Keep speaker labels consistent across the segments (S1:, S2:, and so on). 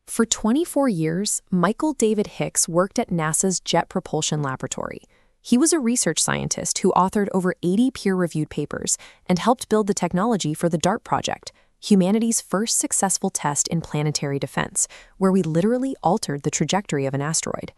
S1: For 24 years, Michael David Hicks worked at NASA's Jet Propulsion Laboratory. He was a research scientist who authored over 80 peer-reviewed papers and helped build the technology for the DART project, humanity's first successful test in planetary defense, where we literally altered the trajectory of an asteroid.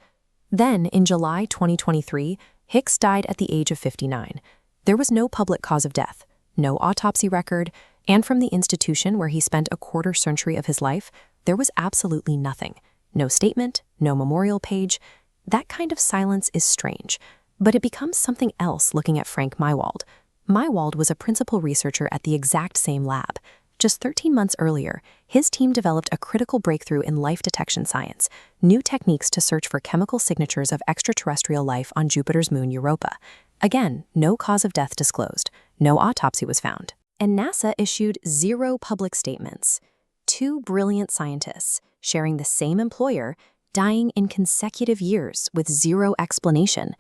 S1: Then, in July 2023, Hicks died at the age of 59. There was no public cause of death, no autopsy record, and from the institution where he spent a quarter-century of his life, there was absolutely nothing. No statement, no memorial page. That kind of silence is strange, but it becomes something else looking at Frank Maiwald. Maiwald was a principal researcher at the exact same lab. Just 13 months earlier, his team developed a critical breakthrough in life detection science, new techniques to search for chemical signatures of extraterrestrial life on Jupiter's moon Europa. Again, no cause of death disclosed, no autopsy was found. And NASA issued 0 public statements. 2 brilliant scientists, sharing the same employer, dying in consecutive years with 0 explanation.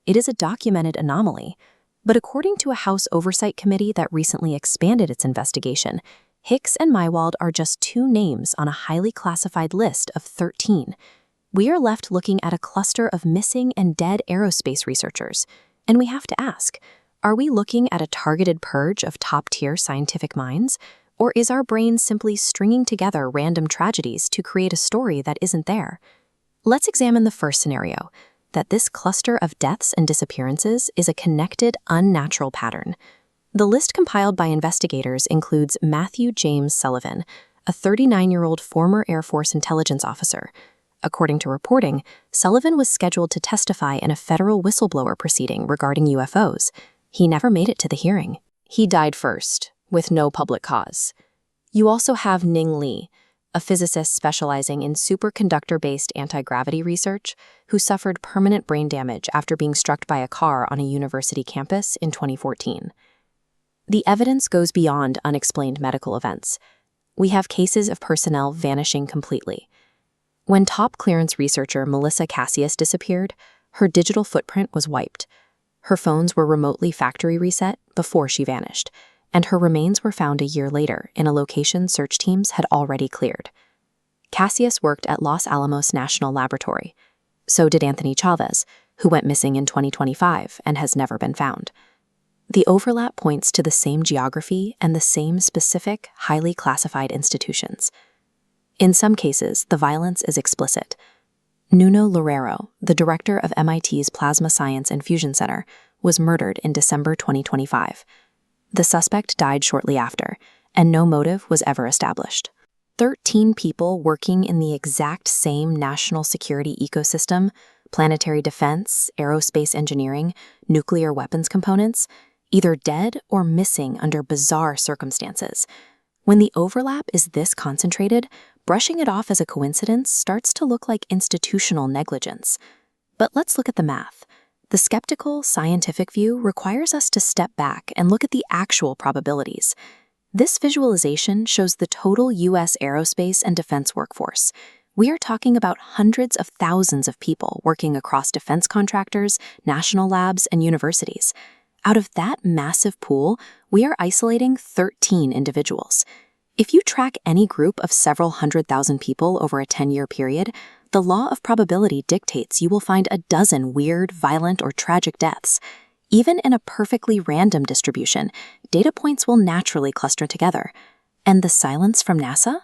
S1: It is a documented anomaly. But according to a House Oversight Committee that recently expanded its investigation, Hicks and Maiwald are just 2 names on a highly classified list of 13. We are left looking at a cluster of missing and dead aerospace researchers. And we have to ask, are we looking at a targeted purge of top-tier scientific minds? Or is our brain simply stringing together random tragedies to create a story that isn't there? Let's examine the first scenario, that this cluster of deaths and disappearances is a connected, unnatural pattern. The list compiled by investigators includes Matthew James Sullivan, a 39-year-old former Air Force intelligence officer. According to reporting, Sullivan was scheduled to testify in a federal whistleblower proceeding regarding UFOs. He never made it to the hearing. He died first, with no public cause. You also have Ning Li, a physicist specializing in superconductor-based anti-gravity research, who suffered permanent brain damage after being struck by a car on a university campus in 2014. The evidence goes beyond unexplained medical events. We have cases of personnel vanishing completely. When top clearance researcher Melissa Cassius disappeared, her digital footprint was wiped. Her phones were remotely factory reset before she vanished, and her remains were found a year later in a location search teams had already cleared. Cassius worked at Los Alamos National Laboratory. So did Anthony Chavez, who went missing in 2025 and has never been found. The overlap points to the same geography and the same specific, highly classified institutions. In some cases, the violence is explicit. Nuno Loureiro, the director of MIT's Plasma Science and Fusion Center, was murdered in December 2025. The suspect died shortly after, and no motive was ever established. 13 people working in the exact same national security ecosystem, planetary defense, aerospace engineering, nuclear weapons components, either dead or missing under bizarre circumstances. When the overlap is this concentrated, brushing it off as a coincidence starts to look like institutional negligence. But let's look at the math. The skeptical, scientific view requires us to step back and look at the actual probabilities. This visualization shows the total U.S. aerospace and defense workforce. We are talking about hundreds of thousands of people working across defense contractors, national labs, and universities. Out of that massive pool, we are isolating 13 individuals. If you track any group of several 100,000 people over a 10-year period, the law of probability dictates you will find a dozen weird, violent, or tragic deaths. Even in a perfectly random distribution, data points will naturally cluster together. And the silence from NASA?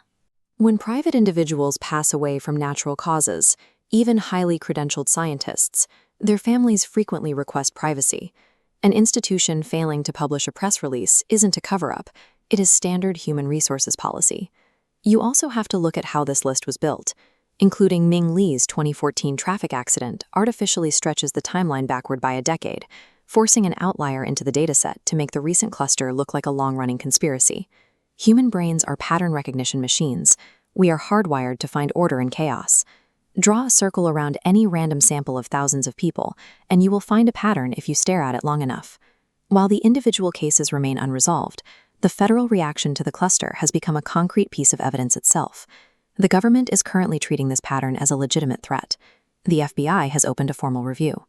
S1: When private individuals pass away from natural causes, even highly credentialed scientists, their families frequently request privacy. An institution failing to publish a press release isn't a cover-up. It is standard human resources policy. You also have to look at how this list was built. Including Ning Li's 2014 traffic accident artificially stretches the timeline backward by a decade, forcing an outlier into the dataset to make the recent cluster look like a long-running conspiracy. Human brains are pattern recognition machines. We are hardwired to find order in chaos. Draw a circle around any random sample of thousands of people, and you will find a pattern if you stare at it long enough. While the individual cases remain unresolved, the federal reaction to the cluster has become a concrete piece of evidence itself. The government is currently treating this pattern as a legitimate threat. The FBI has opened a formal review.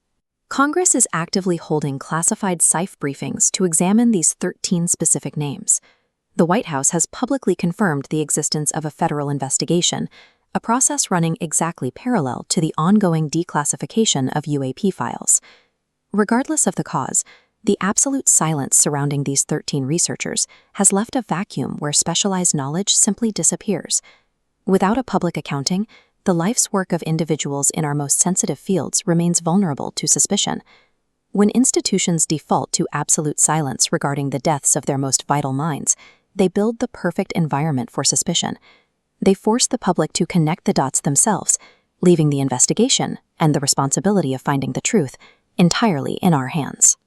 S1: Congress is actively holding classified SIFE briefings to examine these 13 specific names. The White House has publicly confirmed the existence of a federal investigation, a process running exactly parallel to the ongoing declassification of UAP files. Regardless of the cause, the absolute silence surrounding these 13 researchers has left a vacuum where specialized knowledge simply disappears. Without a public accounting, the life's work of individuals in our most sensitive fields remains vulnerable to suspicion. When institutions default to absolute silence regarding the deaths of their most vital minds, they build the perfect environment for suspicion. They force the public to connect the dots themselves, leaving the investigation and the responsibility of finding the truth entirely in our hands.